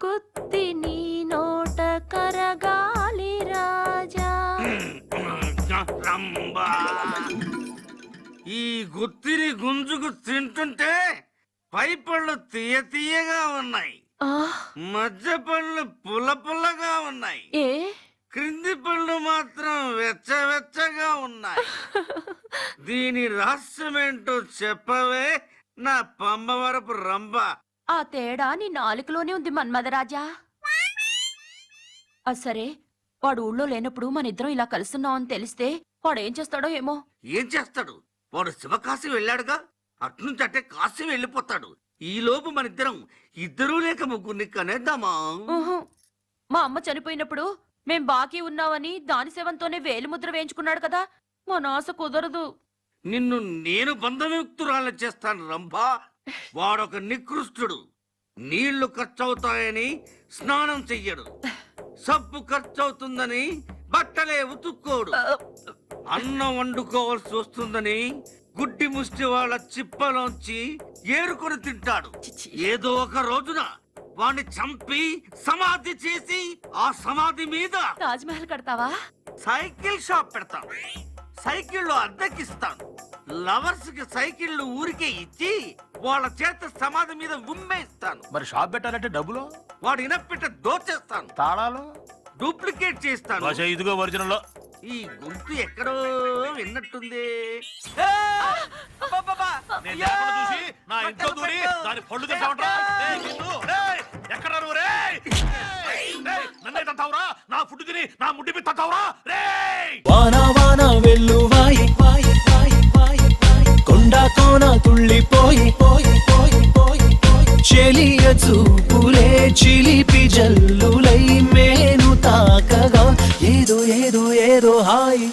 గుత్తి నీ నోట కరగాలి రాజా. రంభా, ఈ గుత్తిని గుంజుకు తింటుంటే పై పళ్ళు తీయ తీయగా ఉన్నాయి, మధ్య పళ్ళు పుల్ల పుల్లగా ఉన్నాయి, ఏ క్రింది పళ్ళు మాత్రం వెచ్చవెచ్చగా ఉన్నాయి. దీని రహస్యమేంటో చెప్పవే నా పంబవరపు రంభ. ఆ తేడా నీ నాలుకలోనే ఉంది మన్మధరాజా. సరే, వాడు ఊళ్ళో లేనప్పుడు మన ఇద్దరం ఇలా కలుస్తున్నాం అని తెలిస్తే వాడు ఏం చేస్తాడో ఏమో. ఏం చేస్తాడు? వాడు శివకాశి వెళ్ళాడుగా, అట్నుంచి అట్టే కాశీ వెళ్ళిపోతాడు. ఈ లోపు మనిద్దరం ఇద్దరూ లేక ముగ్గురిని కనేద్దామా? మా అమ్మ చనిపోయినప్పుడు మేం బాకీ ఉన్నామని దాని సేవంతోనే వేలిముద్ర వేయించుకున్నాడు కదా, మా నాశ కుదరదు. నిన్ను నేను బంధముక్తురాలు చేస్తాను రంభా. వాడొక నికృష్టుడు. నీళ్లు ఖర్చవుతాయని స్నానం చెయ్యడు, సబ్బు ఖర్చవుతుందని బట్టలే ఉతుక్కోడు, అన్నం వండుకోవాల్సి వస్తుందని గుడ్డి ముష్టి వాళ్ళ చిప్పలోంచి ఏరుకొని తింటాడు. ఏదో ఒక రోజున వాణ్ణి చంపి సమాధి చేసి ఆ సమాధి మీద తాజ్ మహల్ కడతావా? సైకిల్ షాప్ పెడతాను, సైకిళ్ళు అద్దెకిస్తాను. లవర్స్ కి సైకిళ్ళు ఊరికే ఇచ్చి వాళ్ళ చేత సమాధి మీద ఉమ్మేస్తాను. మరి షాప్ పెట్టాలంటే డబ్బులు? వాడు ఇనప్పెట్ట దోచేస్తాను, తాళాలు డూప్లికేట్ చేస్తాను. ఇదిగో ఒరిజినల్. ఈ గొంతు ఎక్కడో విన్నట్టుంది. చూసి నా ఇంట్లో దూరి దాని పళ్ళు తింటావురా? ఎక్కడ నన్నే తంతావురా? నా ఫుడ్ తిని నా ముడ్డి మీద తంతావురా? వానా వానా వెల్లువాయి కొండా కోన తుళ్ళిపోయి చెలియ చూపులే చిలిపి జల్లులై మేను తాకగా ఏదో ఏదో ఏదో హాయి.